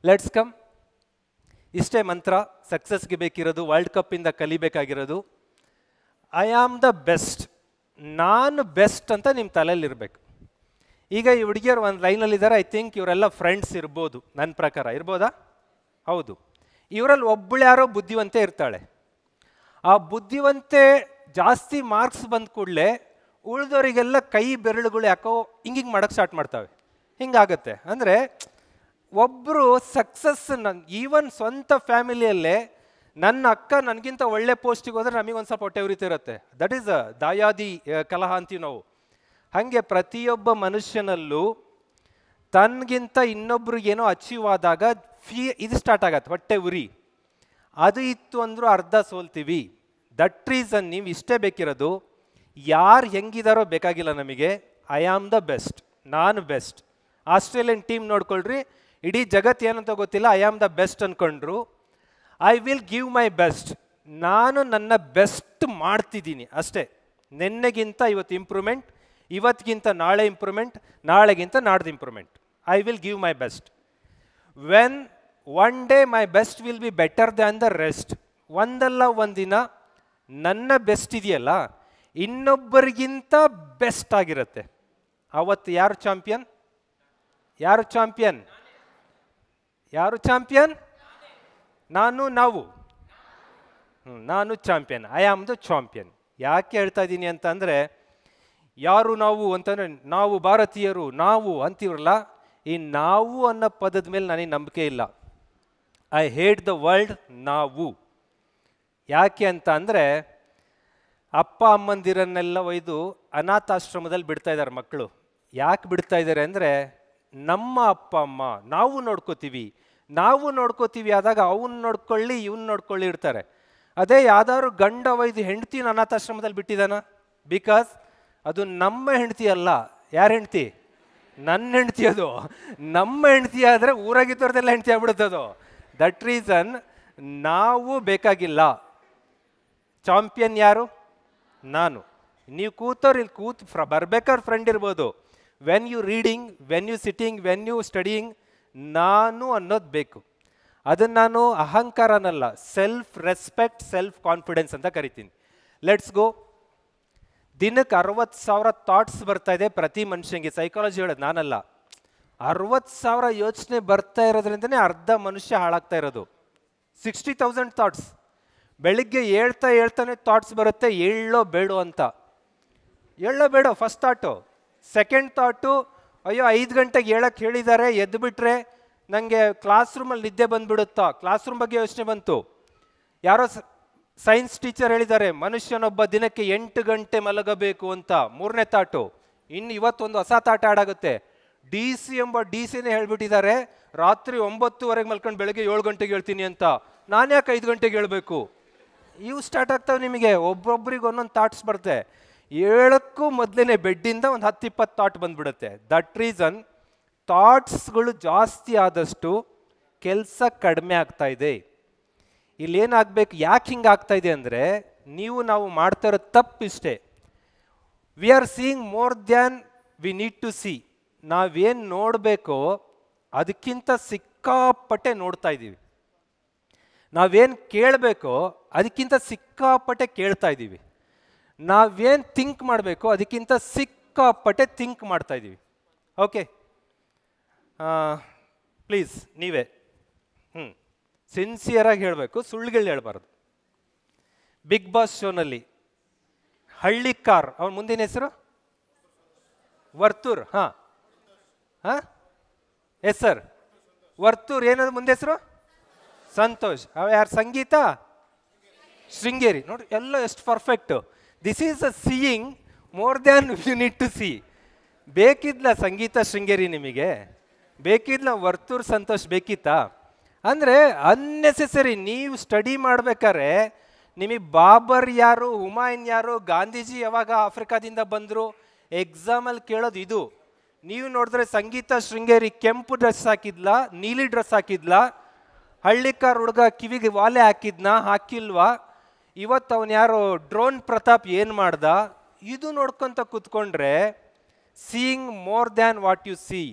Let's come. ಇಷ್ಟೇ ಮಂತ್ರ ಸಕ್ಸಸ್ಗೆ ಬೇಕಿರೋದು, ವರ್ಲ್ಡ್ ಕಪ್ಪಿಂದ ಕಲಿಬೇಕಾಗಿರೋದು. ಐ ಆಮ್ ದ ಬೆಸ್ಟ್, ನಾನು ಬೆಸ್ಟ್ ಅಂತ ನಿಮ್ಮ ತಲೆಯಲ್ಲಿರಬೇಕು. ಈಗ ಈ ಹುಡುಗಿಯರು ಒಂದು ಲೈನಲ್ಲಿದ್ದಾರೆ, ಐ ಥಿಂಕ್ ಇವರೆಲ್ಲ ಫ್ರೆಂಡ್ಸ್ ಇರ್ಬೋದು, ನನ್ನ ಪ್ರಕಾರ ಇರ್ಬೋದಾ? ಹೌದು. ಇವರಲ್ಲಿ ಒಬ್ಬಳು ಯಾರೋ ಬುದ್ಧಿವಂತೆ ಇರ್ತಾಳೆ. ಆ ಬುದ್ಧಿವಂತೆ ಜಾಸ್ತಿ ಮಾರ್ಕ್ಸ್ ಬಂದ ಕೂಡಲೇ ಉಳಿದವರಿಗೆಲ್ಲ ಕೈ ಬೆರಳುಗಳು ಯಾಕೋ ಹಿಂಗಿಂಗೆ ಮಾಡೋಕ್ಕೆ ಸ್ಟಾರ್ಟ್ ಮಾಡ್ತವೆ. ಹಿಂಗಾಗತ್ತೆ. ಅಂದರೆ ಒಬ್ಬರು ಸಕ್ಸಸ್, ಈವನ್ ಸ್ವಂತ ಫ್ಯಾಮಿಲಿಯಲ್ಲೇ ನನ್ನ ಅಕ್ಕ ನನಗಿಂತ ಒಳ್ಳೆ ಪೋಸ್ಟಿಗೆ ಹೋದರೆ ನಮಗೊಂದು ಸ್ವಲ್ಪ ಹೊಟ್ಟೆ ಉರಿತಿರುತ್ತೆ. ದಟ್ ಈಸ್ ದಾಯಾದಿ ಕಲಹ ಅಂತೀವಿ ನಾವು. ಹಾಗೆ ಪ್ರತಿಯೊಬ್ಬ ಮನುಷ್ಯನಲ್ಲೂ ತನಗಿಂತ ಇನ್ನೊಬ್ರಿಗೇನೋ ಅಚೀವ್ ಆದಾಗ ಇದು ಸ್ಟಾರ್ಟ್ ಆಗತ್ತೆ, ಹೊಟ್ಟೆ ಉರಿ. ಅದು ಇತ್ತು ಅಂದರೂ ಅರ್ಧ ಸೋಲ್ತೀವಿ. ದಟ್ ರೀಸನ್ ನೀವು ಇಷ್ಟೇ ಬೇಕಿರೋದು, ಯಾರು ಹೆಂಗಿದಾರೋ ಬೇಕಾಗಿಲ್ಲ ನಮಗೆ. ಐ ಆಮ್ ದ ಬೆಸ್ಟ್, ನಾನು ಬೆಸ್ಟ್. ಆಸ್ಟ್ರೇಲಿಯನ್ ಟೀಮ್ ನೋಡ್ಕೊಳ್ರಿ, ಇಡೀ ಜಗತ್ತು ಏನಂತ ಗೊತ್ತಿಲ್ಲ, ಐ ಆಮ್ ದ ಬೆಸ್ಟ್ ಅಂದ್ಕೊಂಡ್ರು. I will give my best, ನಾನು ನನ್ನ ಬೆಸ್ಟ್ ಮಾಡ್ತಿದ್ದೀನಿ ಅಷ್ಟೇ. ನಿನ್ನೆಗಿಂತ ಇವತ್ತು ಇಂಪ್ರೂವ್ಮೆಂಟ್, ಇವತ್ತಿಗಿಂತ ನಾಳೆ ಇಂಪ್ರೂವ್ಮೆಂಟ್, ನಾಳೆಗಿಂತ ನಾಡ್ದು improvement. I will give my best. When one day my best will be better than the rest. ಒಂದಲ್ಲ ಒಂದಿನ ನನ್ನ ಬೆಸ್ಟ್ ಇದೆಯಲ್ಲ ಇನ್ನೊಬ್ಬರಿಗಿಂತ ಬೆಸ್ಟ್ ಆಗಿರುತ್ತೆ. ಅವತ್ತು ಯಾರು ಚಾಂಪಿಯನ್? ಯಾರು ಚಾಂಪಿಯನ್? ಯಾರು ಚಾಂಪಿಯನ್? ನಾನು, ನಾವು. ನಾನು champion. I am the champion. ಯಾಕೆ ಹೇಳ್ತಾ ಇದ್ದೀನಿ ಅಂತಂದರೆ, ಯಾರು ನಾವು ಅಂತಂದರೆ ನಾವು ಭಾರತೀಯರು, ನಾವು ಅಂತೀವ್ರಲ್ಲ, ಈ ನಾವು ಅನ್ನೋ ಪದದ ಮೇಲೆ ನನಗೆ ನಂಬಿಕೆ ಇಲ್ಲ. ಐ ಹೇಟ್ ದ ವರ್ಲ್ಡ್ ನಾವು. ಯಾಕೆ ಅಂತ ಅಂದರೆ, ಅಪ್ಪ ಅಮ್ಮಂದಿರನ್ನೆಲ್ಲ ಒಯ್ದು ಅನಾಥಾಶ್ರಮದಲ್ಲಿ ಬಿಡ್ತಾ ಇದ್ದಾರೆ ಮಕ್ಕಳು. ಯಾಕೆ ಬಿಡ್ತಾ ಇದ್ದಾರೆ ಅಂದರೆ, ನಮ್ಮ ಅಪ್ಪ ಅಮ್ಮ ನಾವು ನೋಡ್ಕೋತೀವಿ ಆದಾಗ ಅವನ್ನ ನೋಡ್ಕೊಳ್ಳಿ ಇವನ್ನ ನೋಡ್ಕೊಳ್ಳಿ ಇರ್ತಾರೆ. ಅದೇ ಯಾವ್ದಾದ್ರು ಗಂಡ ಒಯ್ದು ಹೆಂಡ್ತಿನ ಅನಾಥಾಶ್ರಮದಲ್ಲಿ ಬಿಟ್ಟಿದ್ದಾನ? ಬಿಕಾಸ್ ಅದು ನಮ್ಮ ಹೆಂಡ್ತಿ ಅಲ್ಲ. ಯಾರ ಹೆಂಡ್ತಿ? ನನ್ನ ಹೆಂಡ್ತಿ. ಅದು ನಮ್ಮ ಹೆಂಡ್ತಿ ಆದರೆ ಊರಾಗಿದ್ದವ್ರದೆಲ್ಲ ಹೆಂಡ್ತಿ ಆಗ್ಬಿಡುತ್ತದು. ದಟ್ ರೀಸನ್ ನಾವು ಬೇಕಾಗಿಲ್ಲ. ಚಾಂಪಿಯನ್ ಯಾರು? ನಾನು. ನೀವು ಕೂತವ್ರು ಇಲ್ಲಿ ಬರ್ಬೇಕಾದ್ರೆ ಫ್ರೆಂಡ್ ಇರ್ಬೋದು. When you reading, when you sitting, when you studying, ನಾನು ಅನ್ನೋದು ಬೇಕು. ಅದನ್ನು ನಾನು ಅಹಂಕಾರನಲ್ಲ, ಸೆಲ್ಫ್ ರೆಸ್ಪೆಕ್ಟ್, ಸೆಲ್ಫ್ ಕಾನ್ಫಿಡೆನ್ಸ್ ಅಂತ ಕರಿತೀನಿ. Let's go. ದಿನಕ್ಕೆ 60,000 ಥಾಟ್ಸ್ ಬರ್ತಾ ಇದೆ ಪ್ರತಿ ಮನುಷ್ಯನಿಗೆ. ಸೈಕಾಲಜಿ ಹೇಳೋದು ನಾನಲ್ಲ. 60,000 ಯೋಚನೆ ಬರ್ತಾ ಇರೋದ್ರಿಂದನೇ ಅರ್ಧ ಮನುಷ್ಯ ಹಾಳಾಗ್ತಾ ಇರೋದು. 60,000 ಥಾಟ್ಸ್. ಬೆಳಿಗ್ಗೆ ಹೇಳ್ತಾನೆ ಥಾಟ್ಸ್ ಬರುತ್ತೆ, ಏಳೋ ಬೇಡೋ ಅಂತ. ಏಳೋ ಬೇಡೋ ಫಸ್ಟ್ ಥಾಟು. ಸೆಕೆಂಡ್ ಥಾಟು, ಅಯ್ಯೋ 5 ಗಂಟೆಗೆ ಹೇಳಕ್ಕೆ ಹೇಳಿದ್ದಾರೆ, ಎದ್ದು ಬಿಟ್ರೆ ನನಗೆ ಕ್ಲಾಸ್ ರೂಮಲ್ಲಿ ನಿದ್ದೆ ಬಂದುಬಿಡುತ್ತಾ, ಕ್ಲಾಸ್ ರೂಮ್ ಬಗ್ಗೆ ಯೋಚನೆ ಬಂತು. ಯಾರೋ ಸೈನ್ಸ್ ಟೀಚರ್ ಹೇಳಿದ್ದಾರೆ ಮನುಷ್ಯನೊಬ್ಬ ದಿನಕ್ಕೆ 8 ಗಂಟೆ ಮಲಗಬೇಕು ಅಂತ. 3ನೇ ಥಾಟು. ಇನ್ನು ಇವತ್ತೊಂದು ಹೊಸ ಥಾಟ್ ಆಡಾಗುತ್ತೆ. DC ಎಂಬ DCನೇ ಹೇಳ್ಬಿಟ್ಟಿದ್ದಾರೆ ರಾತ್ರಿ 9:30 ಮಲ್ಕೊಂಡು ಬೆಳಗ್ಗೆ 7 ಗಂಟೆಗೆ ಹೇಳ್ತೀನಿ ಅಂತ. ನಾನು ಯಾಕೆ 5 ಗಂಟೆಗೆ ಹೇಳಬೇಕು? ಇವು ಸ್ಟಾರ್ಟ್ ಆಗ್ತವೆ ನಿಮಗೆ. ಒಬ್ಬೊಬ್ರಿಗೆ ಒಂದೊಂದು ಥಾಟ್ಸ್ ಬರುತ್ತೆ. 7ಕ್ಕೂ ಮೊದಲೇ ಬೆಡ್ಡಿಂದ ಒಂದು 10-20 ಥಾಟ್ ಬಂದ್ಬಿಡುತ್ತೆ. ದಟ್ ರೀಸನ್ ಥಾಟ್ಸ್ಗಳು ಜಾಸ್ತಿ ಆದಷ್ಟು ಕೆಲಸ ಕಡಿಮೆ ಆಗ್ತಾ ಇದೆ. ಇಲ್ಲೇನಾಗಬೇಕು, ಯಾಕೆ ಹಿಂಗೆ ಆಗ್ತಾ ಇದೆ ಅಂದರೆ, ನಾವು ಮಾಡ್ತಾ ಇರೋ ತಪ್ಪಿಷ್ಟೇ. We are seeing more than we need to see. ನಾವೇನು ನೋಡಬೇಕೋ ಅದಕ್ಕಿಂತ ಸಿಕ್ಕಾಪಟ್ಟೆ ನೋಡ್ತಾ ಇದ್ದೀವಿ. ನಾವೇನು ಕೇಳಬೇಕೋ ಅದಕ್ಕಿಂತ ಸಿಕ್ಕಾಪಟ್ಟೆ ಕೇಳ್ತಾ ಇದ್ದೀವಿ. ನಾವೇನು ಥಿಂಕ್ ಮಾಡಬೇಕೋ ಅದಕ್ಕಿಂತ ಸಿಕ್ಕಾಪಟ್ಟೆ ಥಿಂಕ್ ಮಾಡ್ತಾ ಇದ್ದೀವಿ. ಓಕೆ, ಪ್ಲೀಸ್ ನೀವೇ ಸಿನ್ಸಿಯರಾಗಿ ಹೇಳಬೇಕು, ಸುಳ್ಳುಗಳು ಹೇಳ್ಬಾರ್ದು. ಬಿಗ್ ಬಾಸ್ ಶೋನಲ್ಲಿ ಹಳ್ಳಿಕಾರ್, ಅವನ ಮುಂದಿನ ಹೆಸರು ವರ್ತೂರ್. Yes sir, Varthur. ಏನದು ಮುಂದೆ ಹೆಸರು? ಸಂತೋಷ್. ಯಾರು? ಸಂಗೀತ ಶೃಂಗೇರಿ. ನೋಡಿ ಎಲ್ಲ ಎಷ್ಟು perfect. This is a seeing more than you need to see. ಬೇಕಿದ್ಲ ಸಂಗೀತ ಶೃಂಗೇರಿ ನಿಮಗೆ? ಬೇಕಿದ್ಲ ವರ್ತೂರ್ ಸಂತೋಷ್ ಬೇಕಿತ್ತಾ? ಅಂದರೆ ಅನ್ನೆಸೆಸರಿ. ನೀವು ಸ್ಟಡಿ ಮಾಡ್ಬೇಕಾದ್ರೆ ನಿಮಗೆ ಬಾಬರ್ ಯಾರು, ಹುಮಾಯೂನ್ ಯಾರು, ಗಾಂಧೀಜಿ ಯಾವಾಗ ಆಫ್ರಿಕಾದಿಂದ ಬಂದರು, ಎಕ್ಸಾಮಲ್ಲಿ ಕೇಳೋದು ಇದು. ನೀವು ನೋಡಿದ್ರೆ ಸಂಗೀತ ಶೃಂಗೇರಿ ಕೆಂಪು ಡ್ರೆಸ್ ಹಾಕಿದ್ಲಾ, ನೀಲಿ ಡ್ರೆಸ್ ಹಾಕಿದ್ಲಾ, ಹಳ್ಳಿಕಾರ್ ಹುಡುಗ ಕಿವಿಗೆ ವಾಲೆ ಹಾಕಿಲ್ವಾ, ಇವತ್ತು ಅವನು ಯಾರೋ ಡ್ರೋನ್ ಪ್ರತಾಪ್ ಏನು ಮಾಡ್ದ, ಇದು ನೋಡ್ಕೊಂತ ಕೂತ್ಕೊಂಡ್ರೆ seeing more than what U C.